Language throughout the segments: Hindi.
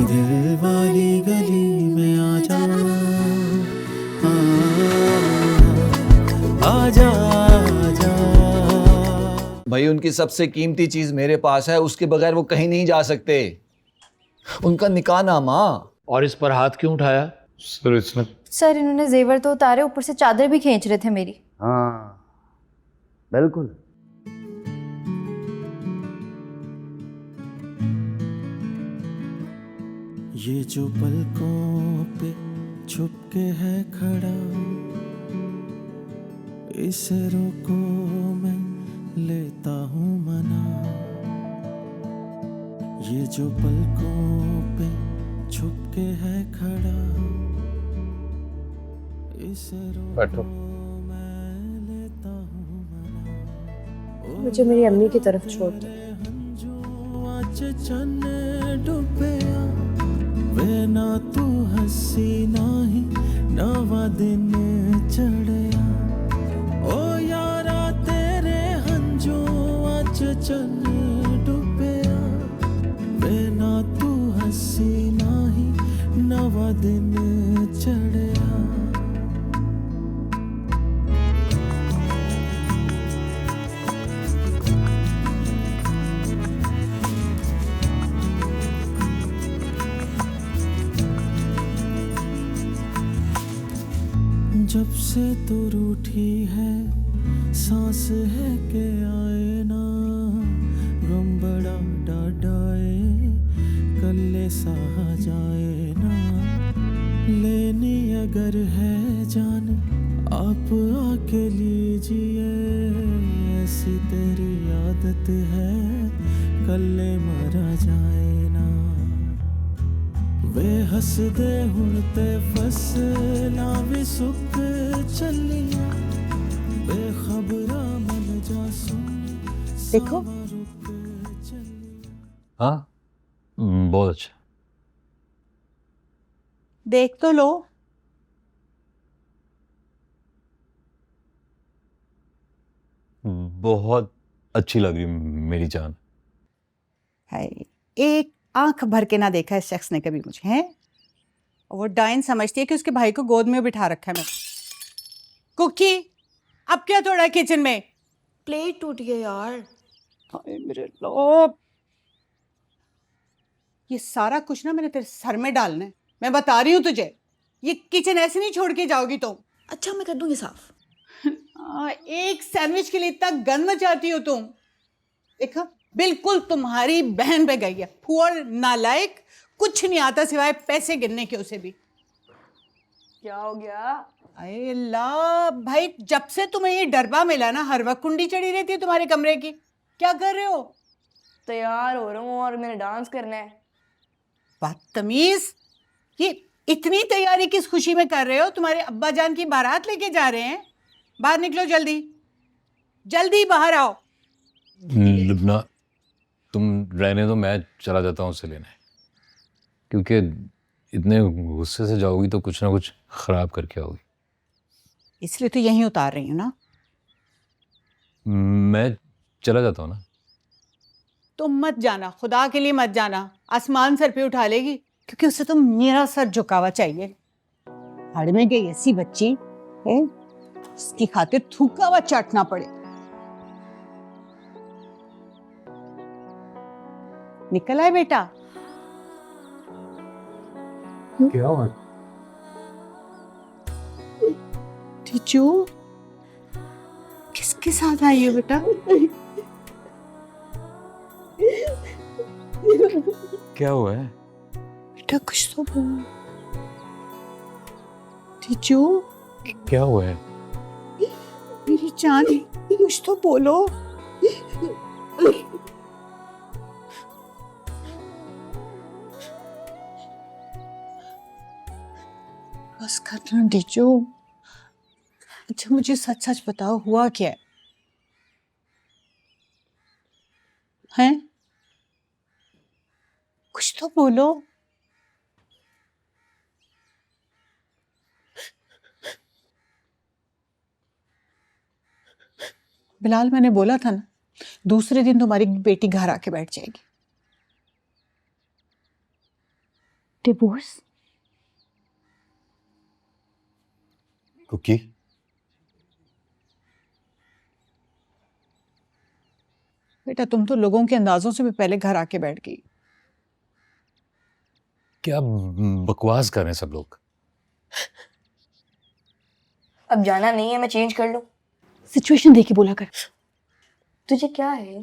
दिल वाली गली में आजा, आजा आजा। भाई उनकी सबसे कीमती चीज मेरे पास है, उसके बगैर वो कहीं नहीं जा सकते। उनका निकाह नामा। और इस पर हाथ क्यों उठाया? सर इन्होंने जेवर तो उतारे, ऊपर से चादर भी खींच रहे थे मेरी। हाँ बिल्कुल। ये जो पलकों पे छुपके है खड़ा, इसे रोको मैं लेता हूँ मना। ये जो पलकों पे छुपके है खड़ा, इसे रोको मैं लेता हूँ मना। मुझे मेरी अम्मी की तरफ छोड़ दो। आज चन्न डुबिया वे ना तू हसी नाही नवा दिन चढ़िया। ओ यारा तेरे हंजो आज चन्न डुबिया वे ना तू हसी नाही नवा दिन चढ़िया। जब से तू रूठी है सांस है के आए ना, गम बड़ा डाडाए कल्ले सहा जाए ना। लेनी अगर है जान आप आके लीजिए, ऐसी तेरी आदत है कल्ले मरा जाए ना। वे हसदे हुण ते फसला भी सुख चलिया, बेखबरा मन जा सुन देखो। हाँ बहुत अच्छा। देख तो लो। बहुत अच्छी लग रही मेरी जान। है एक आंख भर के ना देखा इस शख्स ने कभी मुझे, हैं? और वो डाइन समझती है कि उसके भाई को गोद में बिठा रखा है। मैं कुकी, अब क्या तोड़ा किचन में? प्लेट टूट गया यार। हाय मेरे लोग, ये सारा कुछ ना मैंने तेरे सर में डालना है। मैं बता रही हूँ तुझे, ये किचन ऐसे नहीं छोड़ के जाओगी तुम। अच्छा मैं कर दूंगी साफ। एक सैंडविच के लिए इतना गन मचाती हो तुम। देखो बिल्कुल तुम्हारी बहन पे गई है, पुअर नालायक, कुछ नहीं आता सिवाय पैसे गिनने के उसे भी। क्या हो गया? अरे अल्लाह भाई, जब से तुम्हें ये डरबा मिला ना, हर वक्त कुंडी चढ़ी रहती है तुम्हारे कमरे की। क्या कर रहे हो? तैयार हो रहा हूँ और मैंने डांस करना है। बदतमीज, ये इतनी तैयारी किस खुशी में कर रहे हो? तुम्हारे अब्बा जान की बारात लेके जा रहे हैं। बाहर निकलो जल्दी, जल्दी बाहर आओ। लुबना तुम रहने दो, मैं चला जाता हूँ उसे लेने, क्योंकि इतने गुस्से से जाओगी तो कुछ ना कुछ खराब करके आओगी। इसलिए तो यहीं उतार रही हूँ ना। मैं चला जाता हूँ ना। तुम मत जाना, खुदा के लिए मत जाना। आसमान सर पे उठा लेगी, क्योंकि उसे तो मेरा सर झुकावा चाहिए। हड़ में गई ऐसी बच्ची है, इसकी खातिर थूका हुआ चाटना पड़े। निकल आए बेटा। क्या हुआ? टीचू, किसके साथ आई हो बेटा? क्या हुआ है? बेटा कुछ तो बोल। टीचू, क्या हुआ है? मेरी जान, कुछ तो बोलो। बस करना टीचू। अच्छा मुझे सच सच बताओ, हुआ क्या है? कुछ तो बोलो। बिलाल, मैंने बोला था ना, दूसरे दिन तुम्हारी बेटी घर आके बैठ जाएगी। डिवोर्स? कुकी, बेटा तुम तो लोगों के अंदाजों से भी पहले घर आके बैठ गई। क्या बकवास कर रहे हैं सब लोग? अब जाना नहीं है, मैं चेंज कर लूं? सिचुएशन देख के बोला कर। तुझे क्या है?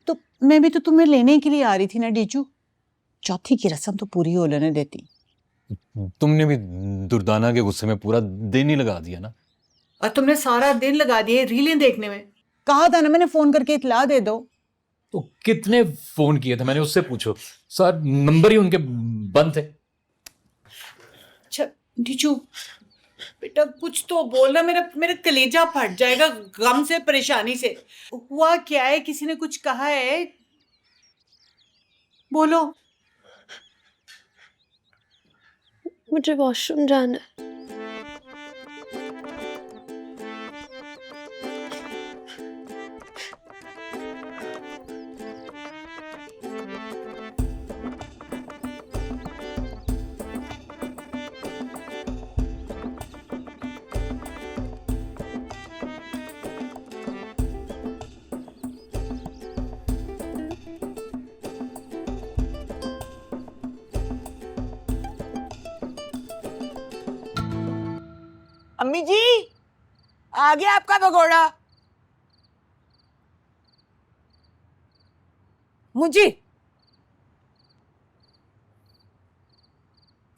तो मैं भी तो तुम्हें लेने के लिए आ रही थी ना डीचू। चौथी की रस्म तो पूरी हो लेने देती। तुमने भी दुर्दाना के गुस्से में पूरा दिन ही लगा दिया ना। और तुमने सारा दिन लगा दिए रीलें देखने में। कहा था ना मैंने फोन करके इतला दे दो। तो कितने फोन किए थे मैंने, उससे पूछो। सर नंबर ही उनके बंद थे। अच्छा डीचू बेटा कुछ तो बोलना, मेरा मेरा कलेजा फट जाएगा गम से, परेशानी से। हुआ क्या है? किसी ने कुछ कहा है? बोलो। मुझे वॉशरूम जाना है। अम्मी जी आ गया आपका भगोड़ा। मुझे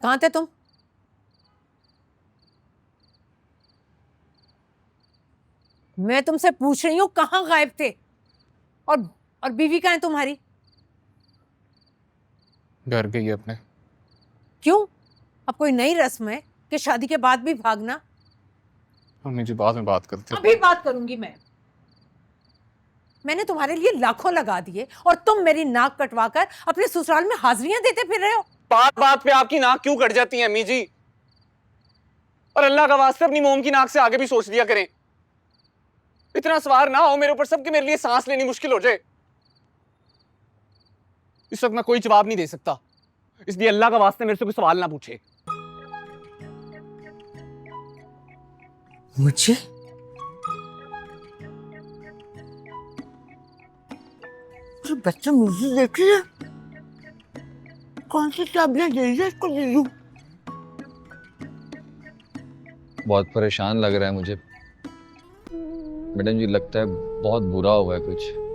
कहाँ थे तुम? मैं तुमसे पूछ रही हूँ कहाँ गायब थे? और बीवी कहाँ है तुम्हारी? घर गई है अपने। क्यों? अब कोई नई रस्म है कि शादी के बाद भी भागना? मम्मी जी बाद में बात करते हैं। अभी बात करूंगी मैं। मैंने तुम्हारे लिए लाखों लगा दिए और तुम मेरी नाक कटवाकर अपने ससुराल में हाजिरियां देते फिर रहे हो। बात बात पे आपकी नाक क्यों कट जाती है अम्मी जी? और अल्लाह का वास्ते अपनी मोम की नाक से आगे भी सोच लिया करें। इतना सवार ना हो मेरे ऊपर सबके, मेरे लिए सांस लेनी मुश्किल हो जाए। इस वक्त मैं कोई जवाब नहीं दे सकता, इसलिए अल्लाह का वास्ते मेरे से कोई सवाल ना पूछे। मुझे बच्चा मुझे देख लिया। कौन सी चाबियां दे रही है इसको? दे दूं? बहुत परेशान लग रहा है मुझे मैडम जी, लगता है बहुत बुरा हुआ है कुछ।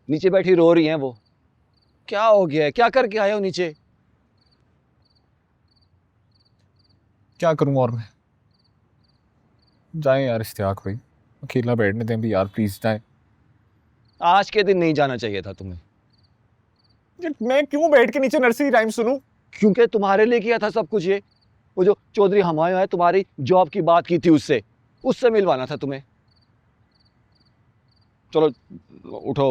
नीचे बैठी रो रही हैं वो, क्या हो गया है? क्या करके आए हो नीचे? क्या करूं और मैं? जाएं यार इश्तियाक भाई, अकेला बैठने दें भी यार, प्लीज जाएं। आज के दिन नहीं जाना चाहिए था तुम्हें। मैं क्यों बैठ के नीचे नर्सरी राइम सुनूं? क्योंकि तुम्हारे लिए किया था सब कुछ ये। वो जो चौधरी हमायूं है, तुम्हारी जॉब की बात की थी, उससे मिलवाना था तुम्हें। चलो उठो,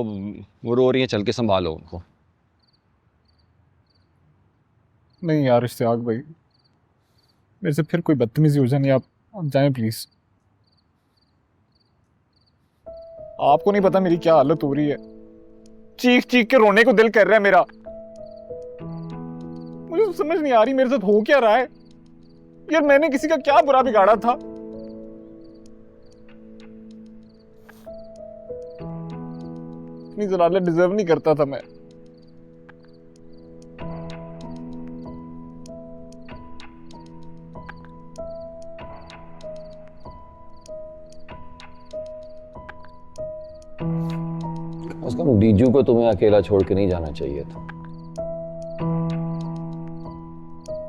वो रो रही है, चल के संभालो उनको। नहीं यार इश्तियाक भाई, मेरे से फिर कोई बदतमीजी हो जाए। आप जाएं प्लीज। आपको नहीं पता मेरी क्या हालत हो रही है। चीख चीख के रोने को दिल कर रहा है मेरा। मुझे तो समझ नहीं आ रही मेरे साथ हो क्या रहा है यार। मैंने किसी का क्या बुरा बिगाड़ा था? इतनी जलालत डिजर्व नहीं करता था मैं। उसका डीजू को तुम्हें अकेला छोड़ के नहीं जाना चाहिए था।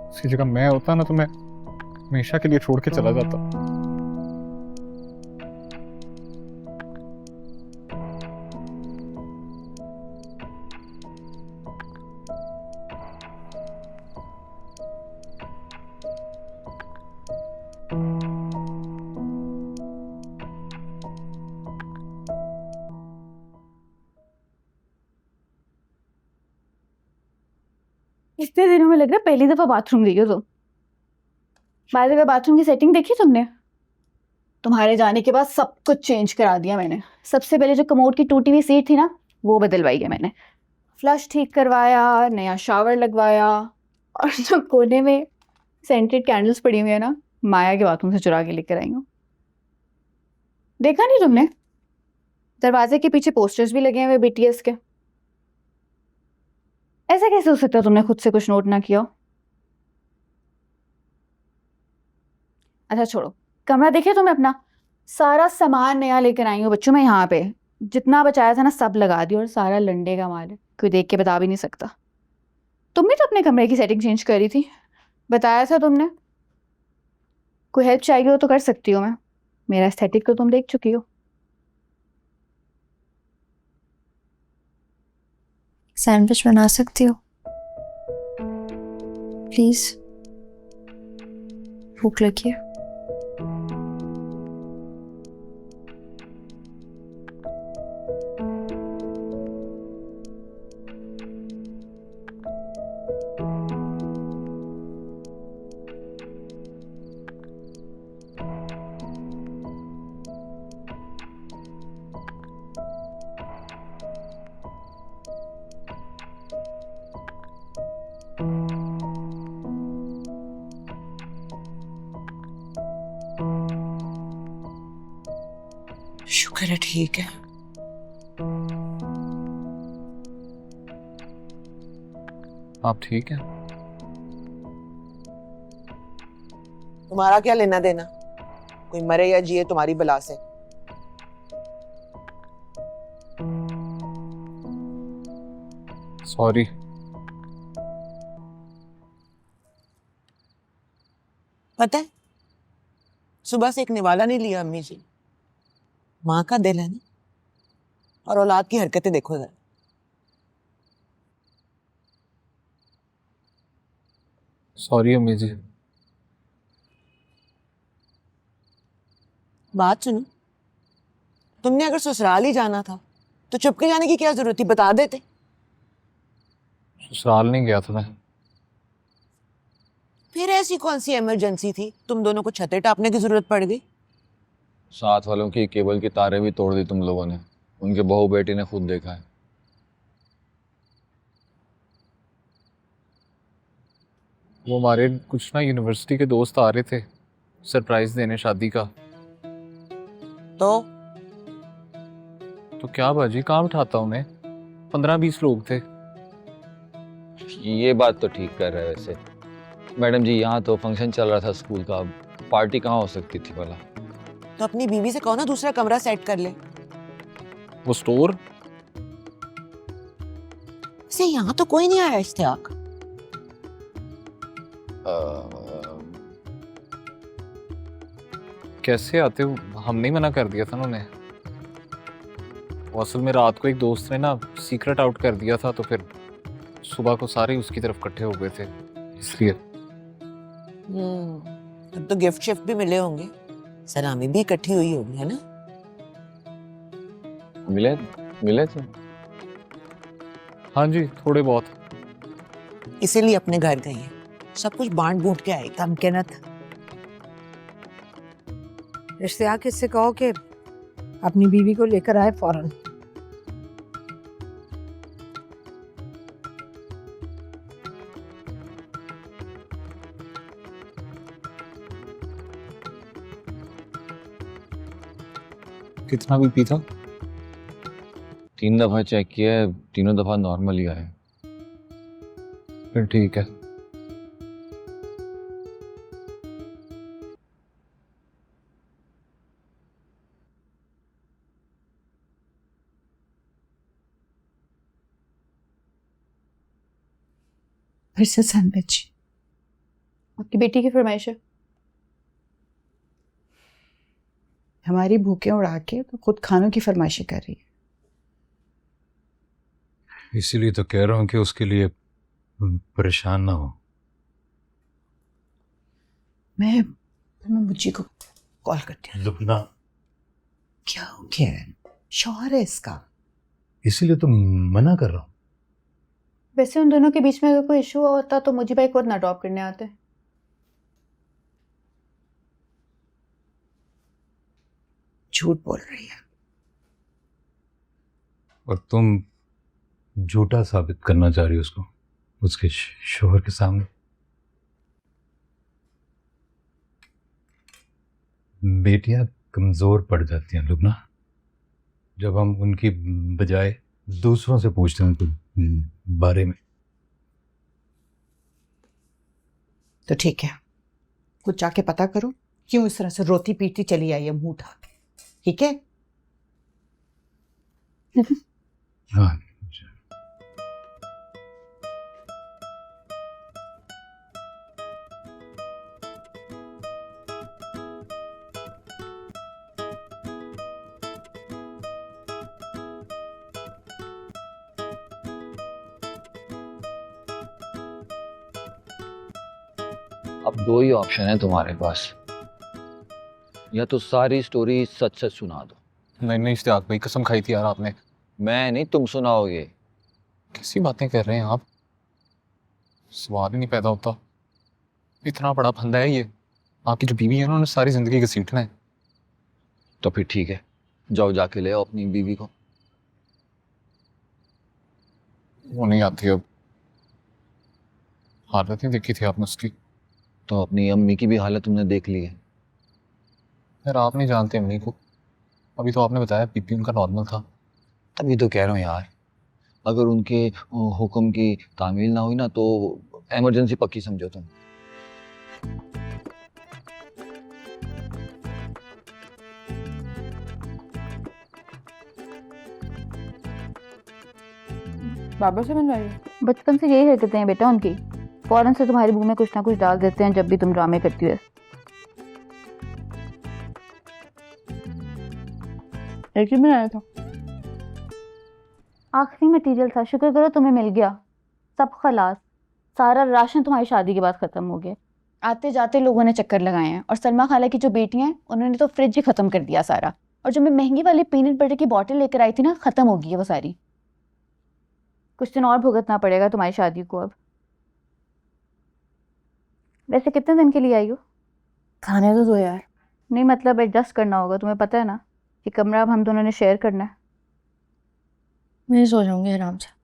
उसकी जगह मैं होता ना तो मैं हमेशा के लिए छोड़ के चला जाता। इतने दिनों में लग रहा है पहली दफा बाथरूम गई हो तुम। बाय द वे, बाथरूम की सेटिंग देखी तुमने? तुम्हारे जाने के बाद सब कुछ चेंज करा दिया मैंने। सबसे पहले जो कमोड की टूटी हुई सीट थी ना, वो बदलवाई है मैंने। फ्लश ठीक करवाया, नया शावर लगवाया, और जो कोने में सेंटेड कैंडल्स पड़ी हुई है ना, माया के बाथरूम से चुरा के लेकर आई हूँ। देखा नहीं तुमने? दरवाजे के पीछे पोस्टर्स भी लगे हुए BTS के। ऐसा कैसे हो सकता है तुमने खुद से कुछ नोट ना किया हो? अच्छा छोड़ो, कमरा देखे तुमने अपना? सारा सामान नया लेकर आई हूँ बच्चों मैं यहाँ पे। जितना बचाया था ना सब लगा दिया, और सारा लंडे का माल है, कोई देख के बता भी नहीं सकता। तुमने तो अपने कमरे की सेटिंग चेंज करी थी, बताया था तुमने। कोई हेल्प चाहिए हो तो कर सकती हूँ मैं, मेरा एस्थेटिक तो तुम देख चुकी हो। सैंडविच बना सकती हो प्लीज? भूख लगी है। शुक्र है ठीक है। आप ठीक हैं? तुम्हारा क्या लेना देना, कोई मरे या जिए तुम्हारी बला से। सॉरी। पता है, सुबह से एक निवाला नहीं लिया अम्मी जी। माँ का दिल है ना, और औलाद की हरकतें देखो जरा। सॉरी अम्मी जी। बात सुनो, तुमने अगर ससुराल ही जाना था तो चुपके जाने की क्या जरूरत थी, बता देते। ससुराल नहीं गया था मैं। फिर ऐसी कौन सी इमरजेंसी थी, तुम दोनों को छतें टापने की जरूरत पड़ गई? साथ वालों की केबल की तारें भी तोड़ दी तुम लोगों ने, उनके बहू बेटी ने खुद देखा है। वो हमारे कुछ ना यूनिवर्सिटी के दोस्त आ रहे थे सरप्राइज देने शादी का। तो क्या बाजी, कहाँ बिठाता उन्हें? 15-20 लोग थे। ये बात तो ठीक कर रहे हैं वैसे मैडम जी, यहाँ तो फंक्शन चल रहा था स्कूल का, पार्टी कहाँ हो सकती थी भला? तो अपनी बीवी से कहो ना दूसरा कमरा सेट कर ले। वो स्टोर से यहाँ तो कोई नहीं आया इश्तियाक। कैसे आते हो, हमने ही मना कर दिया था उन्होंने। वो असल में रात को एक दोस्त ने ना सीक्रेट आउट कर दिया था, तो फिर सुबह को सारे उसकी तरफ इकट्ठे हो गए थे, इसलिए। अब तो गिफ्ट शिफ्ट भी मिले होंगे, सलामी भी इकट्ठी हुई होगी, है ना? मिले थे। हाँ जी, थोड़े बहुत। इसीलिए अपने घर गई है, सब कुछ बांट बूट के आएगी। कम के नत इश्तियाक, इससे कहो कि अपनी बीवी को लेकर आए फौरन। कितना भी पी था? 3 दफा चेक किया है, तीनों दफा नॉर्मल ही आया है। फिर ठीक है। फिर से सैंडविच। आपकी बेटी की फरमाइश है। हमारी भूखें उड़ा के तो खुद खानों की फरमाइशें कर रही है। इसीलिए तो कह रहा हूँ कि उसके लिए परेशान ना हो। मैं मुझे को कॉल करती हूँ। लुबना, क्या हो गया है? शौहर है इसका। इसीलिए तो मना कर रहा हूँ। वैसे उन दोनों के बीच में अगर कोई इशू होता तो मुझे भाई खुद ना ड्रॉप करने आते। झूठ बोल रही है। और तुम झूठा साबित करना चाह रही हो उसको, उसके शोहर के सामने। बेटियां कमजोर पड़ जाती हैं लुबना, जब हम उनकी बजाय दूसरों से पूछते हैं उनके बारे में। तो ठीक है, कुछ जाके पता करो क्यों इस तरह से रोती पीटती चली आई है मुंह उठा के, ठीक है? हाँ, अब दो ही ऑप्शन है तुम्हारे पास, या तो सारी स्टोरी सच सच सुना दो। नहीं इश्तियाक भाई, कसम खाई थी यार आपने। मैं नहीं, तुम सुनाओगे। कैसी बातें कर रहे हैं आप, सवाल ही नहीं पैदा होता। इतना बड़ा फंदा है ये, आपकी जो बीवी है उन्होंने सारी जिंदगी घसीटना है। तो फिर ठीक है, जाओ जाके ले आओ अपनी बीवी को। वो नहीं आती अब, हालत नहीं देखी थी आपने उसकी। तो अपनी अम्मी की भी हालत तुमने देख ली है। यार आप नहीं जानते अम्मी को, अभी तो आपने बताया बीपी उनका नॉर्मल था। तभी तो कह रहा हूँ यार, अगर उनके हुक्म की तामील ना हुई ना तो इमरजेंसी पक्की समझो तुम। बाबा से बनवाई? बचपन से यही हरकतें हैं बेटा उनकी, फौरन से तुम्हारे मुंह में कुछ ना कुछ डाल देते हैं जब भी तुम ड्रामे करती हो। एक ही बनाया था, आखिरी मटेरियल था, शुक्र करो तुम्हें मिल गया। सब खलास, सारा राशन तुम्हारी शादी के बाद ख़त्म हो गया। आते जाते लोगों ने चक्कर लगाए हैं, और सलमा खाला की जो बेटियां हैं उन्होंने तो फ्रिज ही ख़त्म कर दिया सारा। और जो मैं महंगी वाली पीनट बटर की बॉटल लेकर आई थी ना, ख़त्म हो गई है वो सारी। कुछ दिन और भुगतना पड़ेगा तुम्हारी शादी को अब। वैसे कितने दिन के लिए आई हो? खाने तो दो यार। नहीं मतलब एडजस्ट करना होगा, तुम्हें पता है ना कि कमरा अब हम दोनों ने शेयर करना है। मैं सो जाऊंगी आराम से।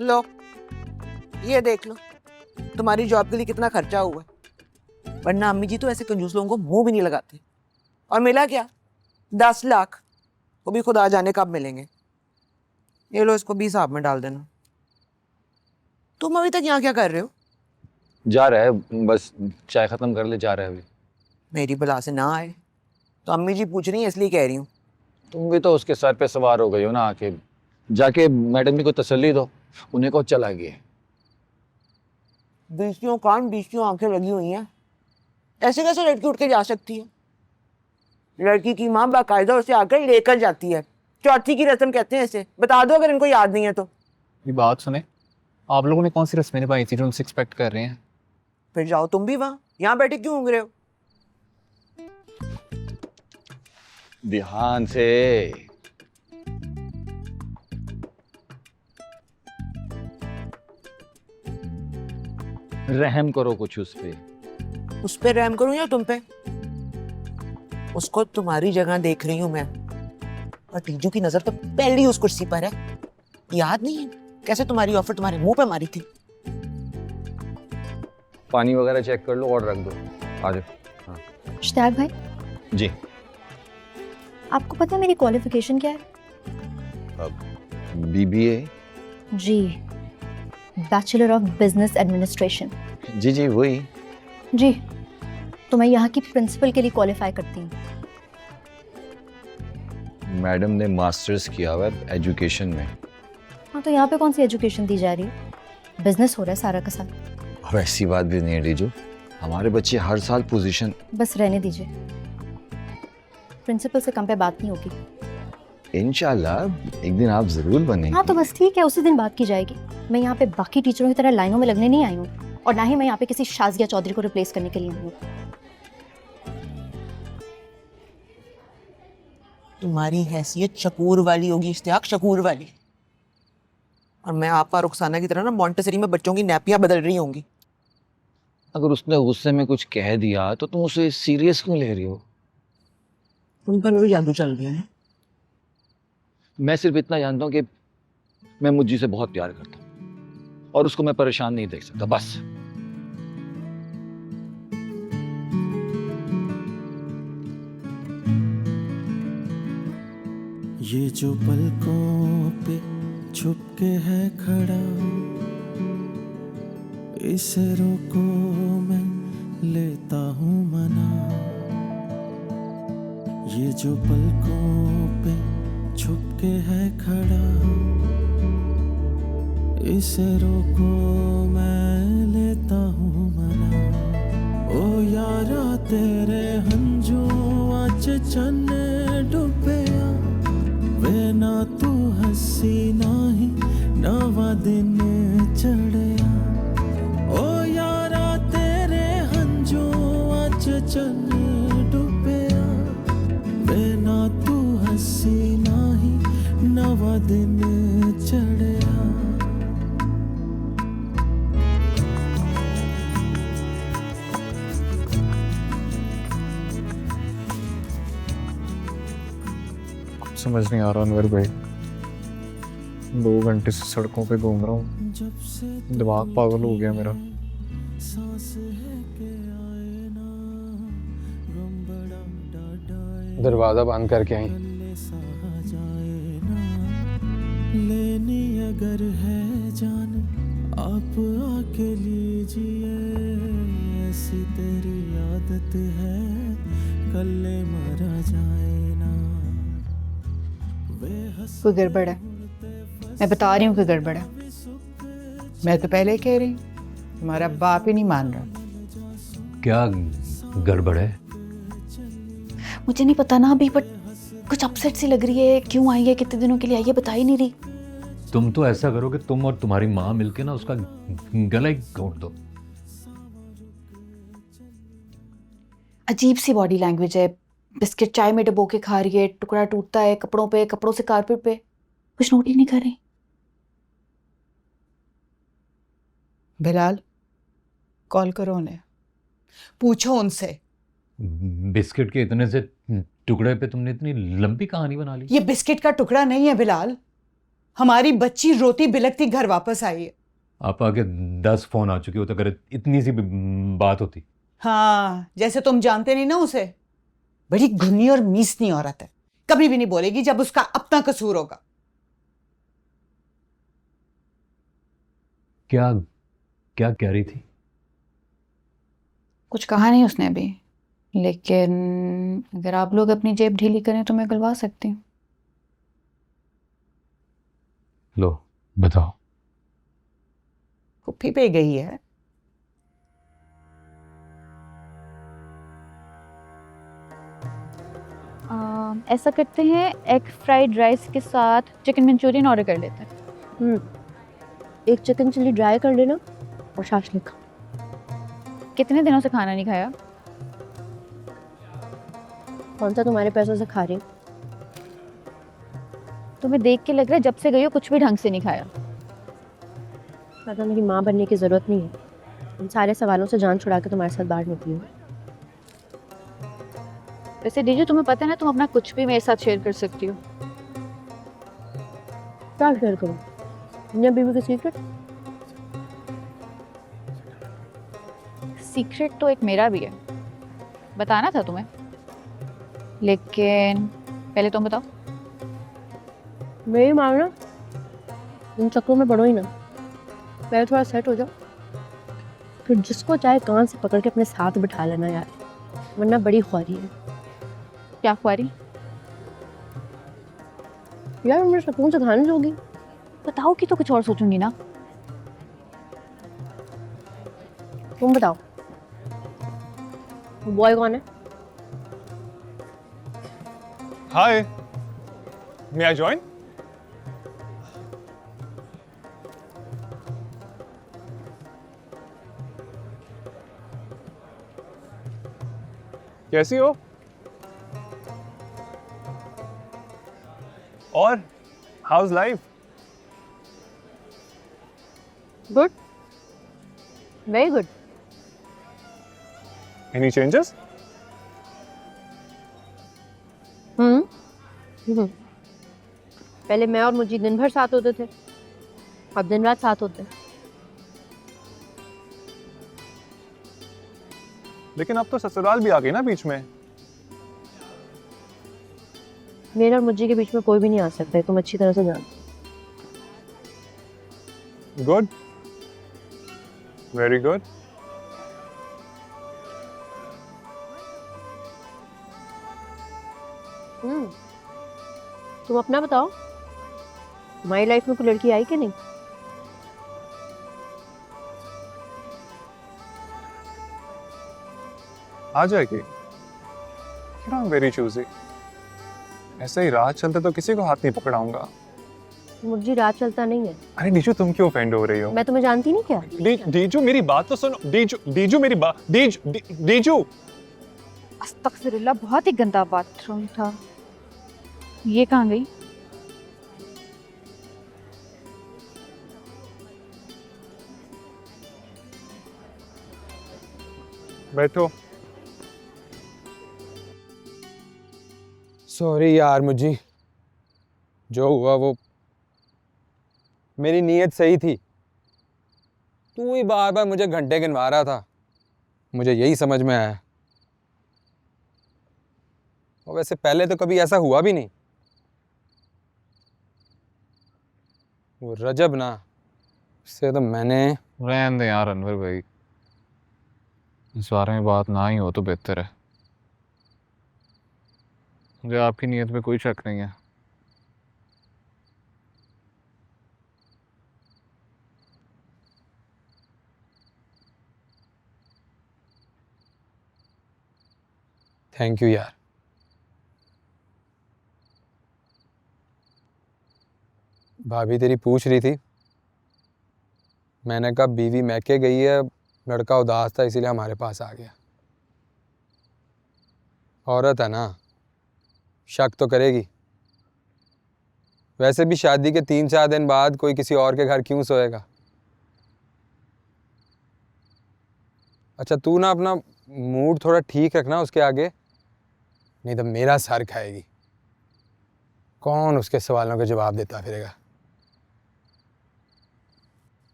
लो, ये देख लो तुम्हारी जॉब के लिए कितना खर्चा हुआ है। वरना अम्मी जी तो ऐसे कंजूस लोगों को मुंह भी नहीं लगाते। और मिला क्या? 10 लाख, वो भी खुदा जाने कब मिलेंगे। ये लो, इसको भी हिसाब में डाल देना। तुम अभी तक यहाँ क्या कर रहे हो? जा रहा है, बस चाय खत्म कर ले, जा रहा है अभी। मेरी बला से ना आए तो अम्मी जी पूछ रही है इसलिए कह रही हूँ। तुम भी तो उसके सर पे सवार हो गई हो ना, आके जाके मैडम जी को तसल्ली दो, उन्हें को चला गया। बीसियों कान बीसियों आंखें लगी हुई हैं, ऐसे कैसे लड़की उठ के जा सकती है? लड़की की माँ बाकायदा उसे आकर लेकर जाती है, चौथी की रस्म कहते हैं इसे। बता दो अगर इनको याद नहीं है तो। ये बात सुने, आप लोगों ने कौन सी रस्में निभाई थी जो उनसे एक्सपेक्ट कर रहे हैं? फिर जाओ तुम भी वहाँ, यहाँ बैठे क्यों उंग रहे हो? ध्यान से। रहम करो कुछ उस पे। उस पे रहम करूं या तुम पे? उसको तुम्हारी जगह देख रही हूं मैं, और तीजू की नजर तो पहली उस कुर्सी पर है। याद नहीं है कैसे तुम्हारी ऑफर तुम्हारे मुंह पे मारी थी? पानी वगैरह चेक कर लो और रख दो। आ जाओ। हाँ। इश्तियाक भाई, जी। आपको पता है मेरी क्वालिफिकेशन क्या है? BBA। जी, बैचलर ऑफ बिजनेस एडमिनिस्ट्रेशन। जी जी वही। जी, तो मैं यहाँ की प्रिंसिपल के लिए क्वालिफाई करती हूँ। मैडम ने मास्टर्स किया हुआ है एजुकेशन में। हाँ, तो यहाँ पे कौन सी एजुकेशन दी जा रही है? बिजनेस हो रहा है सारा का सारा। अब ऐसी बात भी नहीं है रीजू, हमारे बच्चे हर साल पोजीशन। बस रहने दीजिए, प्रिंसिपल से कम पे बात नहीं होगी। इंशाल्लाह एक दिन आप जरूर बनेंगे। हाँ तो बस ठीक है, उसी दिन बात की जाएगी। मैं यहाँ पे बाकी टीचरों की तरह लाइनों में लगने नहीं आई हूँ, और ना ही मैं यहाँ पे किसी शाजिया चौधरी को रिप्लेस करने के लिए आई हूँ। तुम्हारी हैसियत शकूर वाली होगी इश्तियाक, शकूर वाली। और मैं आपा रुखसाना की तरह ना मॉन्टेसरी में बच्चों की नैपियां बदल रही होंगी। अगर उसने गुस्से में कुछ कह दिया तो तुम उसे सीरियस क्यों ले रही हो? तुम पर भी जादू चल रहा है। मैं सिर्फ इतना जानता हूँ कि मैं मुझी से बहुत प्यार करता हूँ और उसको मैं परेशान नहीं देख सकता, बस। ये जो पलकों पे छुप के है खड़ा, इसे रोको मैं लेता हूँ मना। ये जो पलकों पे छुप के है खड़ा, इसे रोको मैं लेता हूँ मना। ओ यारा तेरे हंजुआ च चन्ने डुबया, वे ना तू हसी नाही नवा दिन चढ़या। ओ यारा तेरे हंजुआ च चन्ने डुबया, वे ना तू हसी नाही नवा दिन चढ़या। समझ नहीं आ रहा अनवर भाई, 2 घंटे से सड़कों पे घूम रहा हूँ, दिमाग पागल हो गया मेरा। दरवाजा बंद करके आई। लेनी अगर है जान आप आके लीजिए, ऐसी तेरी आदत है कल्ले मारा जाए ना। कोई गड़बड़ है, मैं बता रही हूँ कि गड़बड़ है। मैं तो पहले कह रही हूँ, तुम्हारा बाप ही नहीं मान रहा। क्या गड़बड़ है? मुझे नहीं पता ना अभी, बट कुछ अपसेट सी लग रही है। क्यों आई है, कितने दिनों के लिए आई है, बता ही नहीं रही। तुम तो ऐसा करो कि तुम और तुम्हारी माँ मिलके ना उसका गला ही घोंट दो। अजीब सी बॉडी लैंग्वेज है। बिस्किट चाय में डुबो के खा रही है, टुकड़ा टूटता है कपड़ों पे, कपड़ों से कारपेट पे, कुछ नोट ही नहीं कर रही। बिलाल, कॉल करो उन्हें, पूछो उनसे। बिस्किट के इतने से टुकड़े पे तुमने इतनी लंबी कहानी बना ली। ये बिस्किट का टुकड़ा नहीं है बिलाल, हमारी बच्ची रोती बिलखती घर वापस आई है। आप आगे 10 फोन आ चुके होते अगर इतनी सी भी बात होती। हाँ, जैसे तुम जानते नहीं ना उसे, बड़ी घुनी और मीसनी औरत है, कभी भी नहीं बोलेगी जब उसका अपना कसूर होगा। क्या क्या कह रही थी? कुछ कहा नहीं उसने अभी, लेकिन अगर आप लोग अपनी जेब ढीली करें तो मैं गलवा सकती हूँ। लो बताओ। कुप्पी पे गई है। ऐसा करते हैं, एग फ्राइड राइस के साथ चिकन मंचूरियन ऑर्डर कर लेते हैं। एक चिकन चिल्ली ड्राई कर लेना और शाशलिक। कितने दिनों से खाना नहीं खाया? कौन सा तुम्हारे पैसों से खा रही हूँ? तुम्हें देख के लग रहा है जब से गई हो कुछ भी ढंग से नहीं खाया। तो मेरी माँ बनने की ज़रूरत नहीं है, इन सारे सवालों से जान छुड़ा के तुम्हारे साथ बाहर निकली हूँ। वैसे डीजे, तुम्हें पता है ना तुम अपना कुछ भी मेरे साथ शेयर कर सकती हो। क्या शेयर करूँ? दुनिया बीवी का सीक्रेट? सीक्रेट तो एक मेरा भी है, बताना था तुम्हें, लेकिन पहले तुम बताओ। मेरी मांगना इन चक्रों में पड़ो ही ना, पहले थोड़ा सेट हो जाओ, फिर जिसको चाहे कान से पकड़ के अपने साथ बिठा लेना यार, वरना बड़ी ख्वारी है। क्या ख्वारी? यार मेरे सुकून से खाने लोगी। बताओ कि तो कुछ और सोचूंगी ना। तुम बताओ, बॉय कौन है? हाय, मे आई जॉइन? कैसी हो? और house life? Good, very good. Any changes? पहले मैं और मुझे दिन भर साथ होते थे, अब दिन रात साथ होते हैं। लेकिन अब तो ससुराल भी आ गई ना बीच में। मेरे और मुझे के बीच में कोई भी नहीं आ सकता है, तुम अच्छी तरह से जानते हो। Good, very good. तुम अपना बताओ, तुम्हारी लाइफ में कोई लड़की आई कि नहीं? आ जाएगी। Very choosy. ऐसे ही राह चलते तो किसी को हाथ नहीं पकड़ाऊंगा। मुझे रात चलता नहीं है। अरे डीजू, तुम क्यों ऑफेंड हो रही हो? मैं तुम्हें जानती नहीं क्या? डीजू मेरी बात तो सुनो। डीजू मेरी बात। डीजू। अस्तगफिरुल्लाह, बहुत ही गंदा बाथरूम था। ये कहाँ गई? बैठो। सॉरी यार मुझे, जो हुआ वो मेरी नीयत सही थी। तू ही बार बार मुझे घंटे गिनवा रहा था, मुझे यही समझ में आया। और वैसे पहले तो कभी ऐसा हुआ भी नहीं। वो रजब ना, उससे तो मैंने। रहने दे यार अनवर भाई, इस बारे में बात ना ही हो तो बेहतर है। मुझे आपकी नीयत में कोई शक नहीं है। थैंक यू यार। भाभी तेरी पूछ रही थी, मैंने कहा बीवी मैके गई है, लड़का उदास था इसीलिए हमारे पास आ गया। औरत है ना, शक तो करेगी। वैसे भी शादी के 3-4 दिन बाद कोई किसी और के घर क्यों सोएगा। अच्छा तू ना अपना मूड थोड़ा ठीक रखना उसके आगे, नहीं तो मेरा सर खाएगी। कौन उसके सवालों का जवाब देता फिरेगा।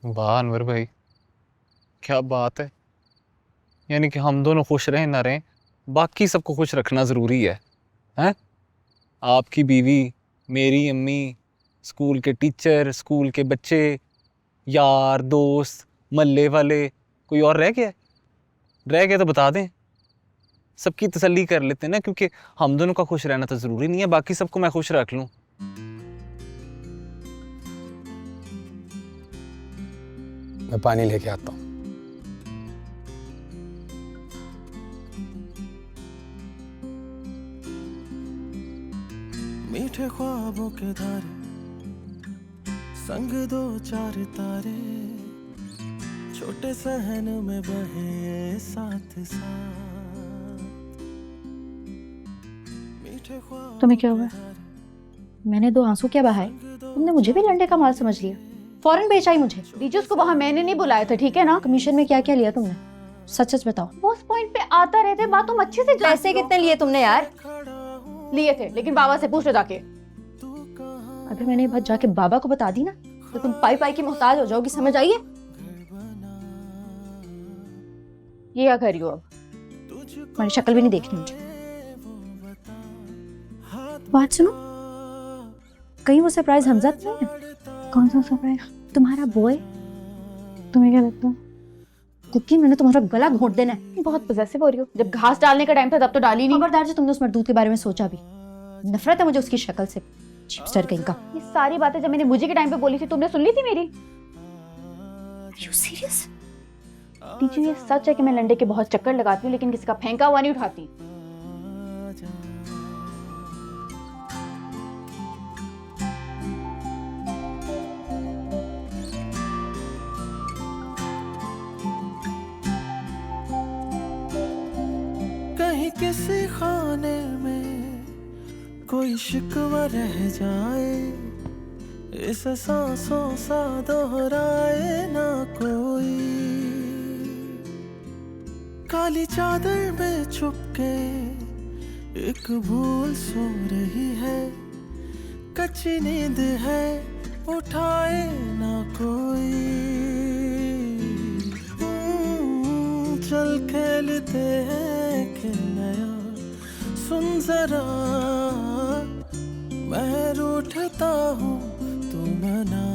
वाह अनवर भाई, क्या बात है। यानी कि हम दोनों खुश रहें ना रहें, बाकी सबको खुश रखना ज़रूरी है। हैं? आपकी बीवी, मेरी अम्मी, स्कूल के टीचर, स्कूल के बच्चे, यार दोस्त, महल्ले वाले, कोई और रह गया? रह गया तो बता दें, सबकी तसल्ली कर लेते हैं ना, क्योंकि हम दोनों का खुश रहना तो ज़रूरी नहीं है, बाकी सबको मैं खुश रख लूँ। मैं पानी लेके आता हूँ। मीठे ख्वाबों के धारे संग 2-4 तारे, छोटे सहन में बहे साथ साथ। मीठे ख्वाबों तुम्हें क्या हुआ? मैंने 2 आंसू क्या बहाए? तुमने मुझे भी लंडे का माल समझ लिया, फौरन बेचाई मुझे। दीजिए उसको, वहां मैंने नहीं बुलाया था, ठीक है ना? कमीशन में क्या क्या लिया तुमने, सच सच बताओ। वो उस पॉइंट पे आता रहते, बात तुम अच्छे से। पैसे कितने लिए तुमने यार? लिए थे, लेकिन बाबा से पूछ लो जाके। अगर मैंने ये बात जाके बाबा को बता दी ना, तो तुम पाई पाई की मोहताज हो जाओगी, समझ आइए? ये क्या कर रही हो अब? तुम्हारी शक्ल भी नहीं देखनी मुझे। बात सुनो, कहीं वो सरप्राइज हमजा तो नहीं है? कौन सा सरप्राइज? तुम्हारा बॉय। तुम्हें क्या लगता है? क्योंकि मैंने तुम्हारा गला घोंट देना है। बहुत पजेसिव हो रही हो। जब घास डालने का टाइम था तब तो डाली नहीं। खबरदार जो तुमने उस मर्दूद के बारे में सोचा भी। नफरत है मुझे उसकी शक्ल से, चिपस्टर कहीं का। ये सारी बातें जब मैंने मुझे के टाइम पे बोली थी, तुमने सुन ली थी मेरी? Are you serious? टीचू, ये सच है कि मैं लंडे के बहुत चक्कर लगाती हूँ लेकिन किसी का फेंका हुआ नहीं उठाती। कहीं किसी खाने में कोई शिकवा रह जाए, इसे सांसों सा दोहराए ना कोई। काली चादर में छुपके एक भूल सो रही है, कच्ची नींद है उठाए ना कोई। चल खेलते हैं खेल नया, सुन जरा मैं रूठता हूँ तू मना।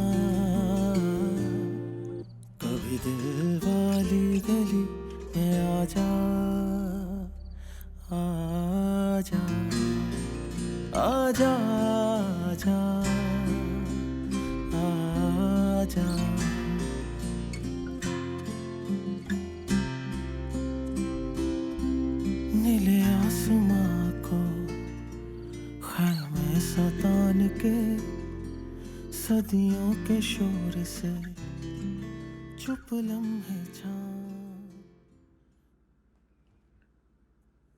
कभी दिल वाली गली में आजा आजा आजा आजा आजा। नीले आसमां को ख़ैमे सतान के, सदियों के शोर से चुप लम्हे छा।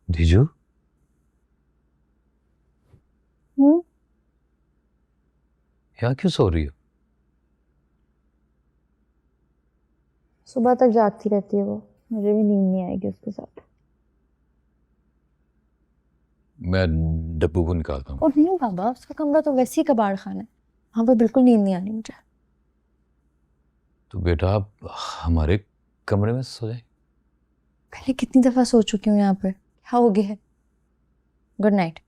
जीजू, यहाँ क्यों सो रही हो? सुबह तक जागती रहती है वो, मुझे भी नींद नहीं आएगी उसके साथ। मैं डब्बू को निकालता हूँ। और नहीं बाबा, उसका कमरा तो वैसे ही कबाड़ खाना है, वहाँ पर बिल्कुल नींद नहीं आनी मुझे। तो बेटा आप हमारे कमरे में सो जाए। पहले कितनी दफा सो चुकी हूँ यहाँ पे, क्या हो गया है? गुड नाइट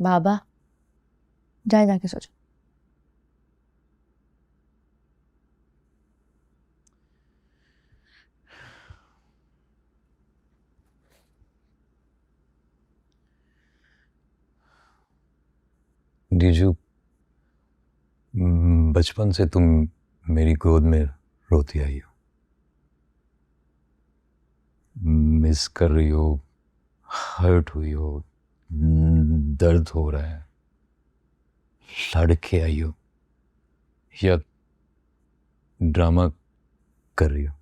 बाबा, जाके सो जाओ। जीजू, बचपन से तुम मेरी गोद में रोती आई हो, मिस कर रही हो, हर्ट हुई हो, दर्द हो रहा है, लड़के आई हो या ड्रामा कर रही हो।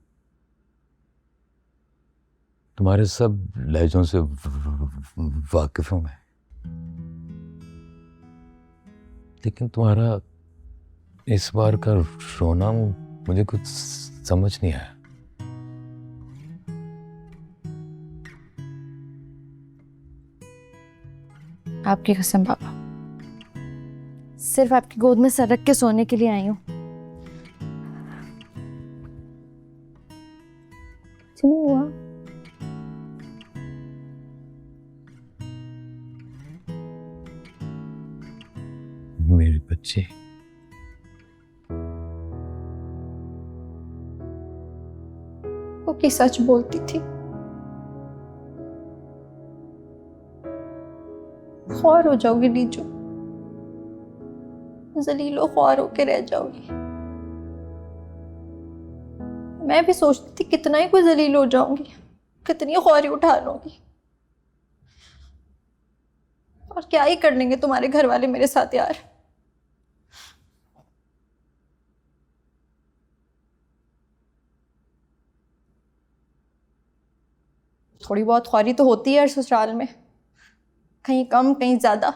तुम्हारे सब लहजों से वाकिफ हूं मैं, लेकिन तुम्हारा इस बार का रोना मुझे कुछ समझ नहीं आया। आपकी कसम बाबा, सिर्फ आपकी गोद में सर रख के सोने के लिए आई हूँ। कुछ नहीं हुआ। मेरी बच्ची, वो की सच बोलती थी, ख्वार हो जाओगी लीजो, जलीलो ख्वार होके रह जाओगी। मैं भी सोचती थी कितना ही कोई जलील हो जाऊंगी, कितनी ख्वारी उठा लूंगी, और क्या ही कर लेंगे तुम्हारे घर वाले मेरे साथ यार। थोड़ी बहुत ख्वारी तो होती है ससुराल में, कहीं कम कहीं ज्यादा,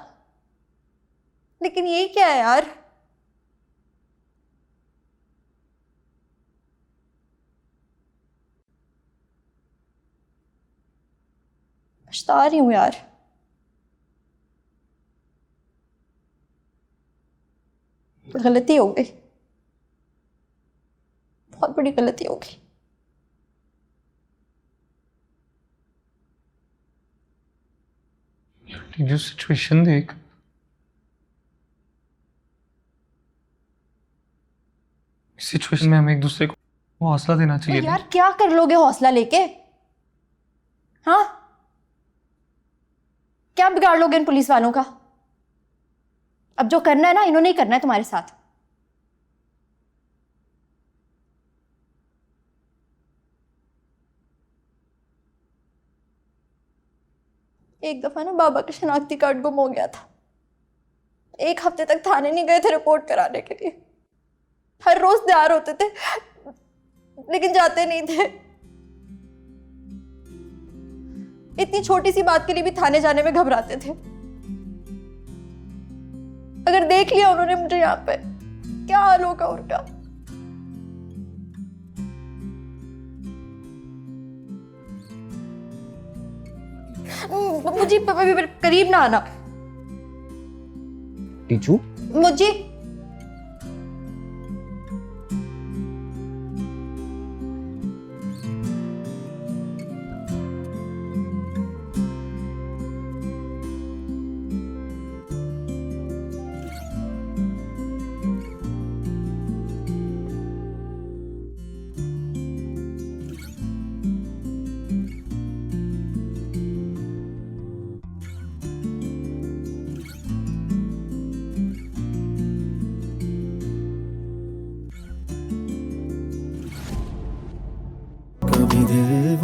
लेकिन ये क्या है यार। पछता रही हूं यार, गलती हो गई, बहुत बड़ी गलती हो गई। जो सिचुएशन देख, सिचुएशन में हमें एक दूसरे को हौसला देना चाहिए। तो यार क्या कर लोगे हौसला लेके? हाँ, क्या बिगाड़ लोगे इन पुलिस वालों का? अब जो करना है ना, इन्होंने ही करना है तुम्हारे साथ। एक दफा ना बाबा का शनाख्ती कार्ड गुम हो गया था। 1 हफ्ते तक थाने नहीं गए थे रिपोर्ट कराने के लिए। हर रोज तैयार होते थे लेकिन जाते नहीं थे। इतनी छोटी सी बात के लिए भी थाने जाने में घबराते थे। अगर देख लिया उन्होंने मुझे यहाँ पे, क्या हाल होगा उनका। मुझे करीब ना आना। टीचू मुझे कभी दिल